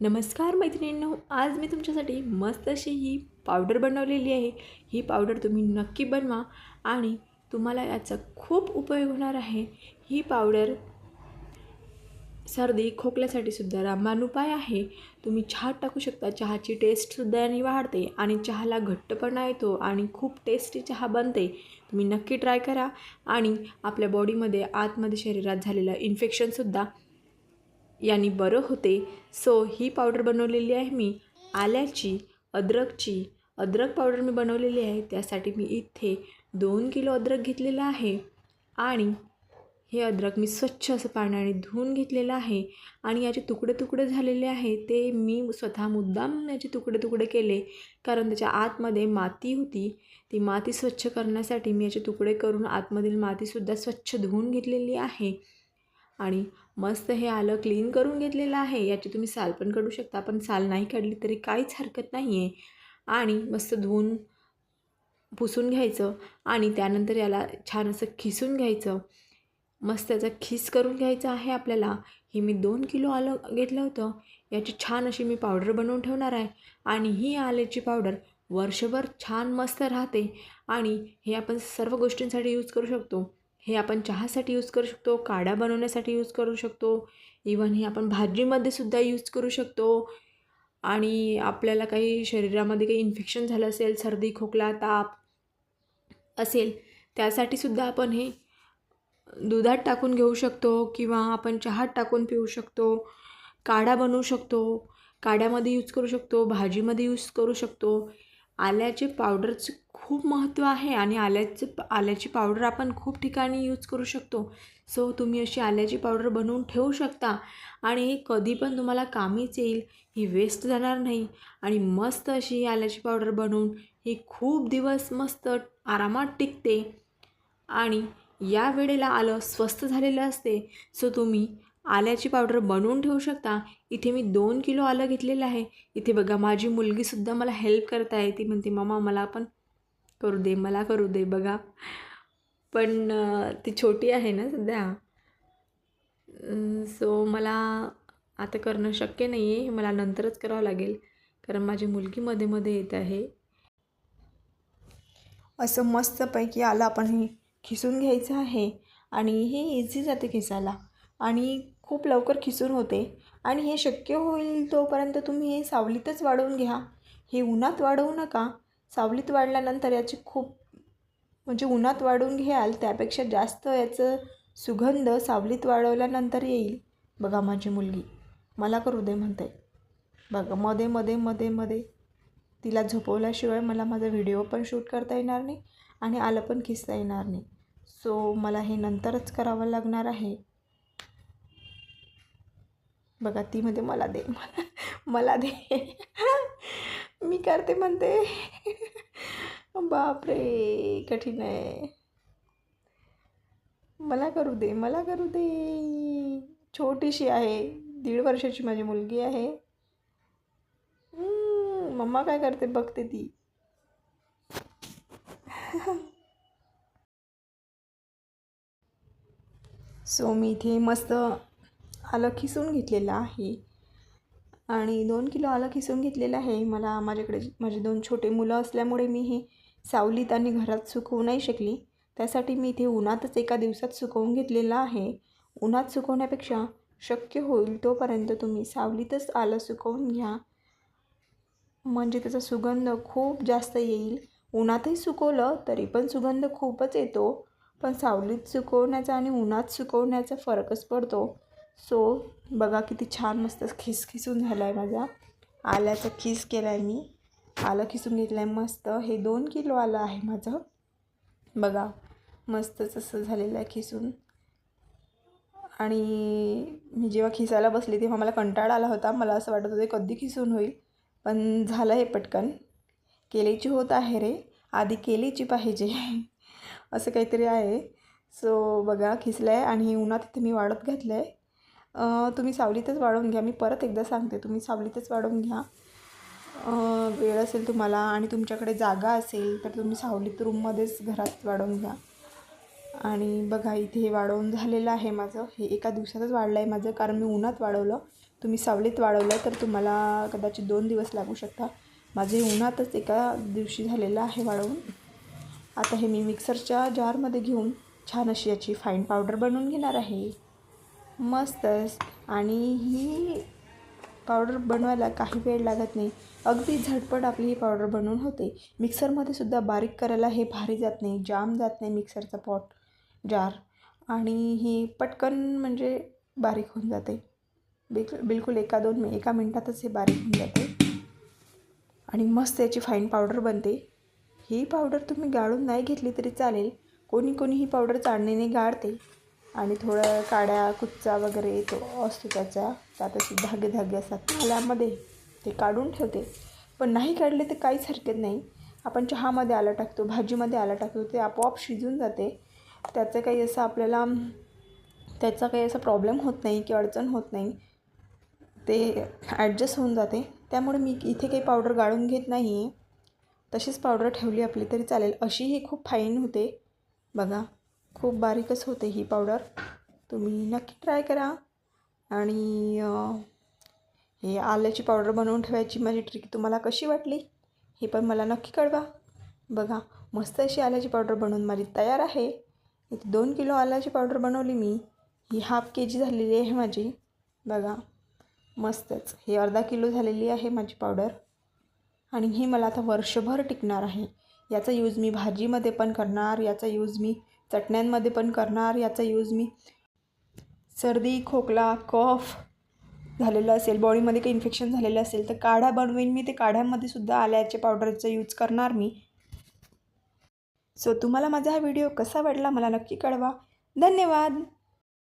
नमस्कार मैत्रिणींनो, आज मी तुमच्यासाठी मस्त अशी ही पावडर बनवलेली आहे। ही पावडर तुम्ही नक्की बनवा आणि तुम्हाला याचा खूप उपयोग होणार आहे। ही पावडर सर्दी खोकल्यासाठी सुद्धा रामबाण उपाय आहे। तुम्ही चहात टाकू शकता, चहाची टेस्टसुद्धा याने वाढते आणि चहाला घट्टपणा येतो आणि खूप टेस्टी चहा बनते। तुम्ही नक्की ट्राय करा आणि आपल्या बॉडीमध्ये आतमध्ये शरीरात झालेलं इन्फेक्शनसुद्धा यानी बरं होते। सो ही पावडर बनवलेली आहे मी आल्याची, अद्रकची। अद्रक पावडर मी बनवलेली आहे, त्यासाठी मी इथे 2 किलो अद्रक घेतलेला आहे आणि हे अद्रक मी स्वच्छ असं पाण्याने धुवून घेतलेलं आहे आणि याचे तुकडे तुकडे झालेले आहे ते मी स्वतः मुद्दाम याचे तुकडे तुकडे केले, कारण त्याच्या आतमध्ये माती होती। ती माती स्वच्छ करण्यासाठी मी याचे तुकडे करून आतमधील मातीसुद्धा स्वच्छ धुवून घेतलेली आहे आणि मस्त हे आलं क्लीन करून घेतलेलं आहे। याची तुम्ही साल पण काढू शकता, पण साल नाही काढली तरी काहीच हरकत नाही आहे। आणि मस्त धुवून पुसून घ्यायचं आणि त्यानंतर याला छान असं खिसून घ्यायचं। मस्त त्याचा खीस करून घ्यायचा आहे आपल्याला। ही मी 2 किलो आलं घेतलं होतं, याची छान अशी मी पावडर बनवून ठेवणार आहे आणि ही आल्याची पावडर वर्षभर छान मस्त राहते आणि हे आपण सर्व गोष्टींसाठी यूज करू शकतो। हे आपण चहासाठी यूज करू शकतो, काढा बनवण्यासाठी यूज करू शकतो, इव्हन हे आपण भाजीमध्ये सुद्धा यूज करू शकतो। आणि आपल्याला काही शरीरामध्ये काही इन्फेक्शन झालं असेल, सर्दी खोकला ताप असेल, त्यासाठी सुद्धा आपण हे दुधात टाकून घेऊ शकतो किंवा आपण चहात टाकून पिऊ शकतो, काढा बनवू शकतो, काढ्यामध्ये यूज करू शकतो, भाजीमध्ये यूज करू शकतो। आल्याचे पावडरचे खूप महत्त्व आहे आणि आल्याची पावडर आपण खूप ठिकाणी यूज करू शकतो। सो तुम्ही अशी आल्याची पावडर बनवून ठेवू शकता आणि ही कधी पण तुम्हाला कामीच येईल, ही वेस्ट जाणार नाही आणि मस्त अशी आल्याची पावडर बनवून ही खूप दिवस मस्त आरामात टिकते आणि या वेळेला आलं स्वस्त झालेलं असते। सो तुम्ही आल्याची पावडर बनवून ठेवू शकता। इथे मी 2 किलो आलं घेतलेलं आहे। इथे बघा माझी मुलगीसुद्धा मला हेल्प करत आहे, ती म्हणते मम्मा मला पण करू दे, मला करू दे बघा। पण ती छोटी आहे ना सध्या, सो मला आता करणं शक्य नाही आहे, हे मला नंतरच करावं लागेल कारण माझी मुलगी मध्ये मध्ये येत आहे। असं मस्तपैकी आलं आपण हे खिसून घ्यायचं आहे आणि हे इझी जाते खिसायला आणि खूप लवकर खिसून होते आणि हे शक्य होईल तोपर्यंत तुम्ही हे सावलीतच वाळवून घ्या। हे उन्हात वाळवू नका, सावलीत वाळल्यानंतर याची खूप म्हणजे उन्हात वाळवून घ्याल त्यापेक्षा जास्त याचं सुगंध सावलीत वाळवल्यानंतर येईल। बघा माझी मुलगी मला करू दे म्हणते, बघा मध्ये मध्ये मध्ये मध्ये तिला झोपवल्याशिवाय मला माझा व्हिडिओ पण शूट करता येणार नाही आणि आलं पण खिसता येणार नाही। सो मला हे नंतरच करावं लागणार आहे। बघा ती मध्ये मला दे मला दे मी करते म्हणते बापरे कठीण आहे, मला करू दे मला करू दे। छोटीशी आहे, 1.5 वर्षाची माझी मुलगी आहे। मम्मा काय करते बघते ती। सो मी इथे मस्त आलं खिसून घेतलेलं आहे आणि 2 किलो आलं खिसून घेतलेलं आहे। मला माझ्याकडे माझे 2 छोटे मुलं असल्यामुळे मी हे सावलीत आणि घरात सुकवू नाही शकली, त्यासाठी मी इथे उन्हातच एका दिवसात सुकवून घेतलेलं आहे। उन्हात सुकवण्यापेक्षा शक्य होईल तोपर्यंत तुम्ही सावलीतच आलं सुकवून घ्या, म्हणजे त्याचा सुगंध खूप जास्त येईल। उन्हातही सुकवलं तरी पण सुगंध खूपच येतो, पण सावलीत सुकवण्याचा आणि उन्हात सुकवण्याचा फरकच पडतो। सो बघा किती छान मस्त खिसून झाला आहे माझा आल्याचा खीस केला आहे मी, आलं खिसून घेतलं आहे मस्त। हे 2 किलो आलं आहे माझं, बघा मस्तच असं झालेलं आहे खिसून। आणि मी जेव्हा खिसायला बसली तेव्हा मला कंटाळा आला होता, मला असं वाटत होतं कधी खिसून होईल, पण झालं हे पटकन। केलीची होत आहे रे, आधी केलीची पाहिजे असं काहीतरी आहे। सो बघा खिसलं आहे आणि हे उन्हात इथे मी वाळत घातलं आहे। तुम्ही सावलीतच वाळवून घ्या, मी परत एकदा सांगते तुम्ही सावलीतच वाळवून घ्या। वेळ असेल तुम्हाला आणि तुमच्याकडे जागा असेल तर तुम्ही सावलीत रूममध्येच घरात वाळवून घ्या। आणि बघा इथे हे वाळवून झालेलं आहे माझं, हे एका दिवसातच वाळलं आहे माझं कारण मी उन्हात वाळवलं। तुम्ही सावलीत वाळवलं तर तुम्हाला कदाचित 2 दिवस लागू शकता. माझे उन्हातच एका दिवशी झालेलं आहे वाळवून. आता हे मी मिक्सरच्या जारमध्ये घेऊन छान अशी याची फाईन पावडर बनवून घेणार आहे. मस्तच. आणि ही पावडर बनवायला काही वेळ लागत नाही, अगदी झटपट आपली ही पावडर बनवून होते. मिक्सरमध्ये सुद्धा बारीक करायला हे भारी जात नाही, जाम जात नाही मिक्सरचा जार. आणि ही पटकन म्हणजे बारीक होऊन जाते. बिलकुल एका मिनटातच हे बारीक होऊन जाते आणि मस्त याची फाईन पावडर बनते. ही पावडर तुम्ही गाळून नाही घेतली तरी चालेल. कोणी ही पावडर चाळणीने गाळते आणि थोडं काड्या कुच्चा वगैरे तो असतो त्यात असे धागे असतात नाल्यामध्ये, ते काढून ठेवते. पण नाही काढले तर काहीच हरकत नाही. आपण चहामध्ये आलं टाकतो, भाजीमध्ये आलं टाकतो, ते आपोआप शिजून जाते. त्याचा काही असा प्रॉब्लेम होत नाही की अडचण होत नाही, ते ॲडजस्ट होऊन जाते. त्यामुळे मी इथे काही पावडर गाळून घेत नाही आहे. तशीच पावडर ठेवली आपली तरी चालेल. अशी ही खूप फाईन होते बघा, खूप बारीकच होते ही पावडर. तुम्ही नक्की ट्राय करा. आणि हे आल्याची पावडर बनवून ठेवायची माझी ट्रिक तुम्हाला कशी वाटली हे पण मला नक्की कळवा. बघा, मस्त अशी आल्याची पावडर बनवून माझी तयार आहे. इथे 2 किलो आल्याची पावडर बनवली मी. ही ½ kg झालेली आहे माझी. बघा मस्तच. ही अर्धा किलो झालेली आहे माझी पावडर. आणि ही मला आता वर्षभर टिकणार आहे. याचा यूज मी भाजीमध्ये पण करणार, याचा यूज मी चटण्यांमध्ये पण करणार, याचा यूज मी सर्दी खोकला कफ झालेलं असेल, बॉडीमध्ये काही इन्फेक्शन झालेलं असेल तर काढा बनवेन मी. ते काढ्यामध्ये सुद्धा आल्याच्या पावडरचा यूज करणार मी. सो तुम्हाला माझा हा व्हिडिओ कसा वाटला मला नक्की कळवा. धन्यवाद.